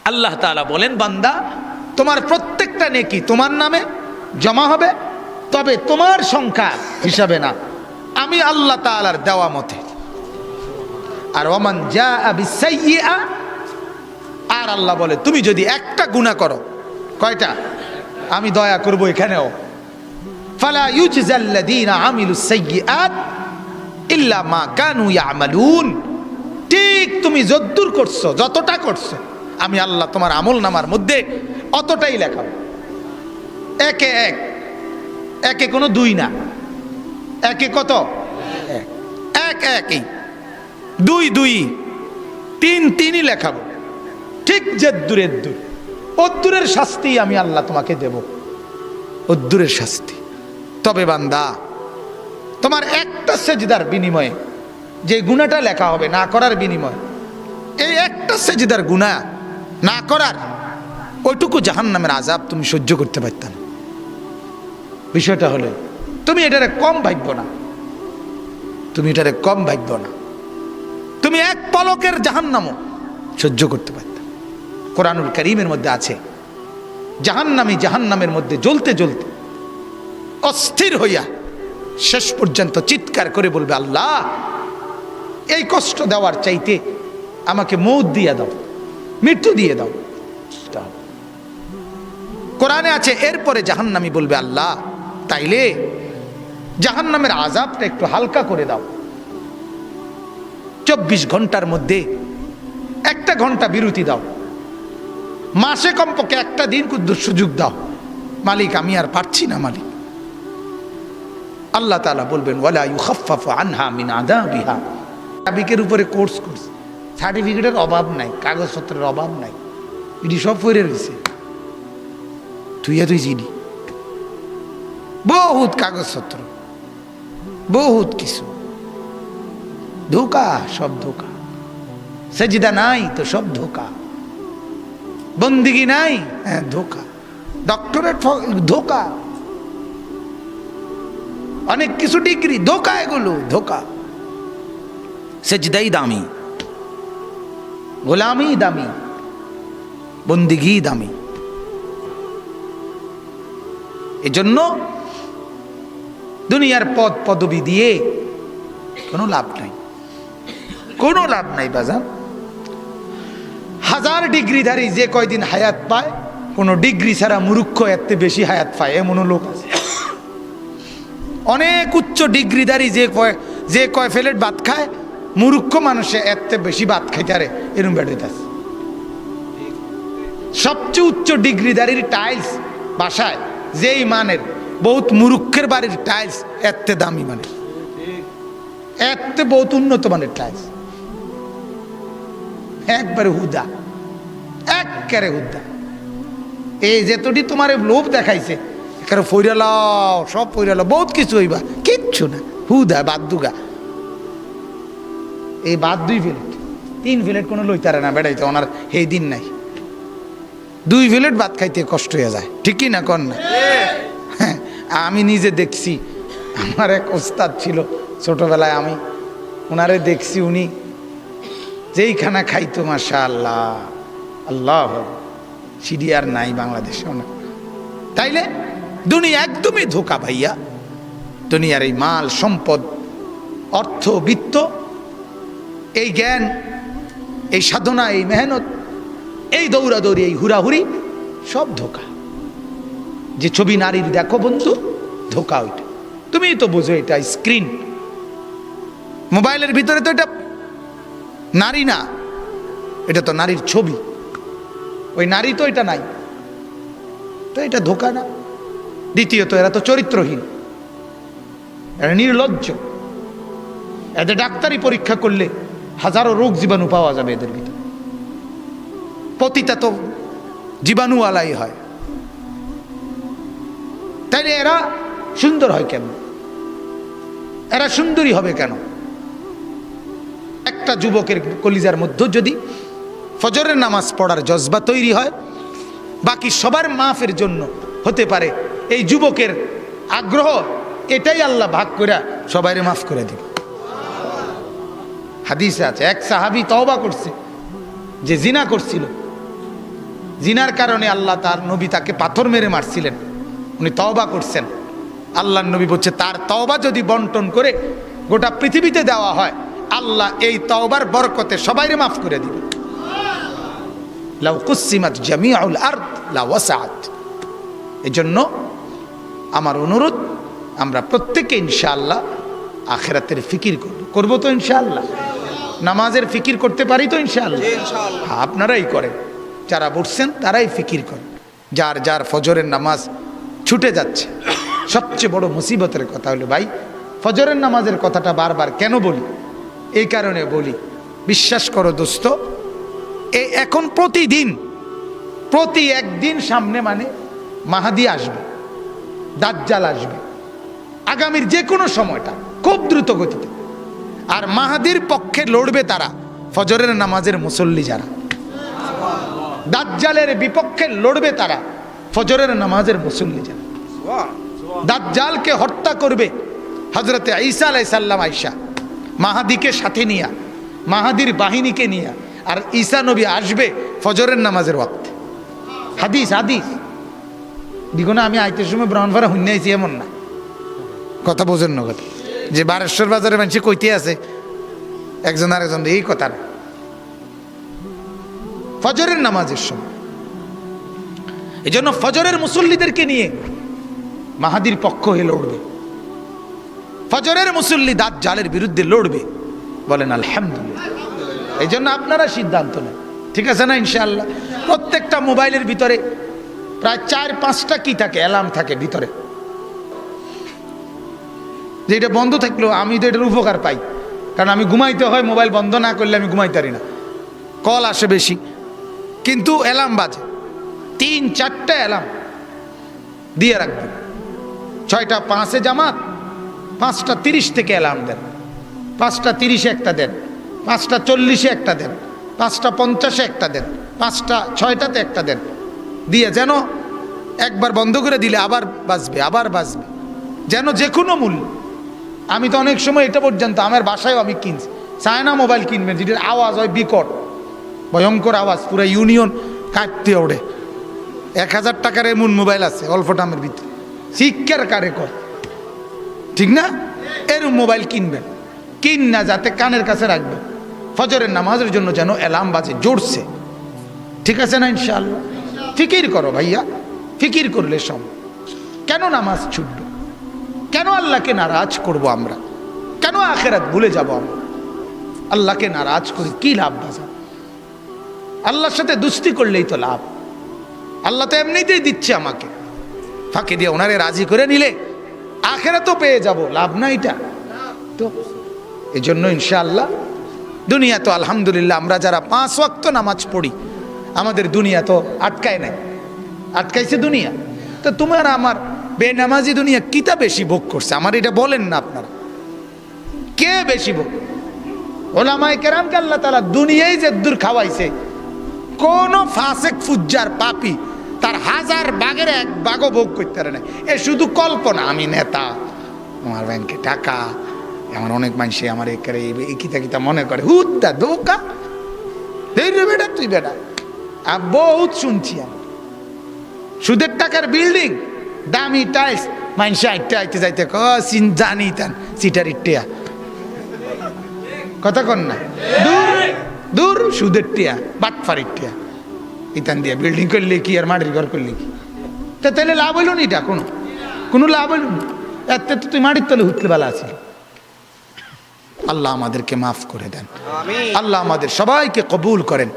আল্লাহ তাআলা বলেন, বান্দা তোমার প্রত্যেকটা নেকি তোমার নামে জমা হবে, তবে তোমার সংখ্যা হিসাবে না, আমি আল্লাহ তাআলার দেওয়া মতে। আর ওমান জাআ বিসাইয়্যিআ, আর আল্লাহ বলে তুমি যদি একটা গুনাহ করো, কয়টা? আমি দয়া করব এখানেও, ফালা ইউজজাল্লাযীনা আমিলুস সাইয়্যিআত ইল্লা মা কানু ইয়ামালুন। ঠিক তুমি যদ্দূর করছো, যতটা করছো, আমি আল্লাহ তোমার আমল নামার মধ্যে অতটাই লেখাবো। একে এক, একে কোনো দুই না, একে কত? এক একই, দুই দুই, তিন তিনই লেখাবো। ঠিক যদ্দূরের দূর, অদ্দূরের শাস্তি আমি আল্লাহ তোমাকে দেব, অদ্দূরের শাস্তি। তবে বান্দা তোমার একটা সেজদার বিনিময়ে যে গুনাহটা লেখা হবে না করার বিনিময়ে, এই একটা সেজদার গুনাহ না করার ওইটুকু জাহান্নামের আযাব তুমি সহ্য করতে পারত না। বিষয়টা হলো তুমি এটারে কম ভাবব না, তুমি এটারে কম ভাবব না, তুমি এক পলকের জাহান্নামও সহ্য করতে পারত। কোরআনুল কারীমের মধ্যে আছে, জাহান্নামী জাহান্নামের মধ্যে জ্বলতে জ্বলতে অস্থির হইয়া শেষ পর্যন্ত চিৎকার করে বলবে, আল্লাহ এই কষ্ট দেওয়ার চাইতে আমাকে মৌত দিয়ে দাও, মৃত্যু দিয়ে দাও। কোরআনে আছে, এরপরে জাহান্নামী বলবে, আল্লাহ তাইলে জাহান্নামের আযাবটা একটু হালকা করে দাও, 24 ঘন্টার মধ্যে 1 ঘন্টা বিরতি দাও, মাসে কমপক্ষে 1 দিন সুযোগ দাও, মালিক আমি আর পারছি না মালিক। আল্লাহ তাআলা বলবেন, ওয়ালা ইউখাফফাফু আনহা মিন আযাবিহা। সাবিকের উপরে কোর্স করছে, সার্টিফিকেটের অভাব নাই, কাগজপত্রের অভাব নাই, এটি সব পড়ে রয়েছে, তুই চিনি বহুত কাগজপত্র, বহুত কিছু, ধোকা, সব ধোকা। সেজদা নাই তো সব ধোকা, বন্দিগি নাই, হ্যাঁ ধোকা, ডক্টরেট ধোকা, অনেক কিছু ডিগ্রি ধোকা, এগুলো ধোকা। সেজদাই দামি, গোলামি দামি, বন্দিগি দামি। এজন্য দুনিয়ার পদ পদবি দিয়ে কোনো লাভ নাই, কোনো লাভ নাই বাজান। 1000 ডিগ্রিধারী যে কয়দিন হায়াত পায়, কোনো ডিগ্রি ছাড়া মূর্খ এত বেশি হায়াত পায় এমনও লোক আছে। অনেক উচ্চ ডিগ্রিধারী যে কয় প্লেট ভাত খায়, মূর্খ মানুষে এত বেশি ভাত খাইতে পারে এরকম বেড়াইতে আছে। সবচেয়ে উচ্চ ডিগ্রিধারীর টাইলস বাসায় যেই মানের, বহুত মূর্খের বাড়ির টাইলস এত দামি মানের, এত বহুত উন্নত মানের টাইলস, একবারে হুদা, একবারে হুদা। এই যেতটি তোমার লোভ দেখাইছে, এখানে ফইরালাও, সব ফইরালাও, বহুত কিছু হইবা, কিচ্ছু না, হুদা বাদুগা। এই বাদ 2 প্লেট 3 প্লেট কোনো লইতারে না বেড়াইতে, ওনার এই দিন নাই, 2 প্লেট ভাত খাইতে কষ্ট হয়ে যায়, ঠিক কি না কন না? হ্যাঁ, আমি নিজে দেখছি, আমার এক ওস্তাদ ছিল ছোটবেলায়, আমি ওনারে দেখছি, উনি যেই খানা খাইতো মাশাআল্লাহ, আল্লাহ সিডি আর নাই বাংলাদেশে না। তাইলে দুনিয়া একদমই ধোকা ভাইয়া। দুনিয়ার এই মাল সম্পদ, অর্থ বিত্ত, এই জ্ঞান, এই সাধনা, এই মেহনত, এই দৌড়াদৌড়ি, এই হুড়াহুড়ি, সব ধোকা। যে ছবি নারীর দেখো বন্ধু, ধোকা ওইটা, তুমি তো বোঝো এটা স্ক্রিন, মোবাইলের ভিতরে তো এটা নারী না, এটা তো নারীর ছবি, ওই নারী তো এটা নাই, তো এটা ধোকা না? দ্বিতীয়ত এরা তো চরিত্রহীন, এরা নির্লজ্জ, এদের ডাক্তারি পরীক্ষা করলে হাজারো রোগ জীবাণু পাওয়া যাবে এদের ভিতরে, পতিতা তো জীবাণুওয়ালাই হয়। তাইলে এরা সুন্দর হয় কেন? এরা সুন্দরী হবে কেন? একটা যুবকের কলিজার মধ্যে যদি ফজরের নামাজ পড়ার জজবা তৈরি হয়, বাকি সবার মাফের জন্য হতে পারে এই যুবকের আগ্রহ, এটাই আল্লাহ ভাগ করে সবাইরে মাফ করে দিবে। হাদিসে আছে, এক সাহাবী তওবা করছে, যে জিনা করছিল, জিনার কারণে আল্লাহ তার নবী তাকে পাথর মেরে মারছিলেন, উনি তওবা করছেন। আল্লাহর নবী বলছে তার তওবা যদি বন্টন করে গোটা পৃথিবীতে দেওয়া হয়, আল্লাহ এই তওবার বরকতে সবাইরে মাফ করে দিবে। লাউ কুসিমাত জামিউল আরদ লা ওয়াসাআত। এজন্য আমার অনুরোধ, আমরা প্রত্যেকে ইনশাআল্লাহ আখিরাতের ফিকির করব তো ইনশাআল্লাহ। নামাজের ফিকির করতে পারি তো ইনশাআল্লাহ। হ্যাঁ, আপনারাই করেন, যারা বসছেন তারাই ফিকির করেন। যার যার ফজরের নামাজ ছুটে যাচ্ছে, সবচেয়ে বড় মুসিবতের কথা হলো ভাই, ফজরের নামাজের কথাটা বারবার কেন বলি? এই কারণে বলি, বিশ্বাস করো দোস্ত, এখন প্রতিদিন প্রতি একদিন সামনে মানে মাহাদি আসবে, দাজ্জাল আসবে আগামীর যে কোনো সময়টা খুব দ্রুত গতিতে। আর মাহাদির পক্ষে লড়বে তারা ফজরের নামাজের মুসল্লি যারা, দাজ্জালের বিপক্ষে লড়বে তারা ফজরের নামাজের মুসল্লি যারা। দাজ্জালকে হত্যা করবে হযরতে ঈসা আলাইহিস সালাম, আয়েশা মাহাদিকে সাথে নিয়া, মাহাদির বাহিনীকে নিয়া, আর ঈসা নবী আসবে ফজরের নামাজের ওয়াক্তে। হাদিস হাদিস দিগো না, আমি আইতে সময় ব্রাহ্মণভাড়া হুন্নে আইছি এমন না, কথা বোঝেন না কথা, যে বারেশ্বর বাজারে মানুষ কইতে আছে একজন আরেকজন, এই কথা না। ফজরের নামাজের সময়, এই জন্য ফজরের মুসল্লিদেরকে নিয়ে মাহাদির পক্ষ হয়ে লড়বে, ফজরের মুসল্লি দাজ্জালের বিরুদ্ধে লড়বে। বলেন আলহামদুলিল্লাহ। এই জন্য আপনারা সিদ্ধান্ত নেন, ঠিক আছে না ইনশাআল্লাহ। প্রত্যেকটা মোবাইলের ভিতরে প্রায় 4-5টা কি থাকে, অ্যালার্ম থাকে ভিতরে, যে এটা বন্ধ থাকলেও আমি তো এটার উপকার পাই, কারণ আমি ঘুমাইতে হয়, মোবাইল বন্ধ না করলে আমি ঘুমাইতে পারি না, কল আসে বেশি, কিন্তু অ্যালার্ম বাজে 3-4টা অ্যালার্ম দিয়ে রাখবেন। 6:05 জামাত, 5:30 থেকে অ্যালার্ম দেন, 5:30 একটা দেন, 5:40 একটা দেন, 5:50 একটা দেন, 5:06 একটা দেন, দিয়ে যেন একবার বন্ধ করে দিলে আবার বাজবে, আবার বাজবে, যেন যে কোনো মূল্য। আমি তো অনেক সময় এটা পর্যন্ত আমার বাসায়ও আমি কিনছি, চায়না মোবাইল কিনবেন যেটার আওয়াজ হয় বিকট, ভয়ঙ্কর আওয়াজ, পুরো ইউনিয়ন কাটতে ওড়ে। 1000 টাকার এমন মোবাইল আছে অল্প দামের ভিতরে, শিক্ষার কারে কর, ঠিক না? এরম মোবাইল কিনবেন, কিন না যাতে কানের কাছে রাখবেন, ফজরের নামাজের জন্য যেন অ্যালার্ম বাজে জোরছে, ঠিক আছে না ইনশাআল্লাহ। ফিকির করো ভাইয়া, ফিকির করলে সব। কেন নামাজ ছুটবে? কেন আল্লাহকে নারাজ করব আমরা? কেন আখিরাত ভুলে যাব আমরা? আল্লাহকে নারাজ করে কি লাভ বাজা? আল্লাহর সাথে দুস্তি করলেই তো লাভ। আল্লাহ তো এমনিতেই দিচ্ছে আমাকে, ফাঁকি দিয়ে ওনারে রাজি করে নিলে আখিরাতও পেয়ে যাব, লাভ না এটা? তো এই জন্য ইনশাআল্লাহ দুনিয়া তো আলহামদুলিল্লাহ, আমরা যারা 5 ওয়াক্ত নামাজ পড়ি, আমাদের দুনিয়া তো আটকায় নাই, আটকাইছে দুনিয়া। তো তোমার আমার বেনামাজি দুনিয়া কিতা বেশি ভোগ করছে? আমার এটা বলেন না আপনারা, কে বেশি ভোগ? ওলামায়ে কেরামকে আল্লাহ তাআলা দুনিয়ায় যে দূর খাওয়াইছে, কোন ফাসেক ফুজ্জার পাপী তার 1000 ভাগের 1 ভাগও ভোগ করতে পারে না। এ শুধু কল্পনা, আমি নেতা, আমার ব্যাংকে টাকা, আমার অনেক মানুষে আমার কিতা কিতা মনে করে, হুদ্দা ধোকা, বেটা তুই বেটা, বহুত শুনছি আমি। সুদের টাকার বিল্ডিং, দামি টাইলস, মানুষে আইতে আইতে যাইতে জানি তান সিটার ইটিয়া, কথা কন না, দূর দূর, সুদের টিয়া, বাটফারির টিয়া, ইতান দিয়া বিল্ডিং করলে কি আর মাটির ঘর করলে কি? তা তাহলে লাভ হইল না, এটা কোনো লাভ হইল না। এত তো তুই মাটির তলে হুতলে বেলা আছিল। আল্লাহ আমাদেরকে মাফ করে দেন, আল্লাহ আমাদের সবাইকে কবুল করেন।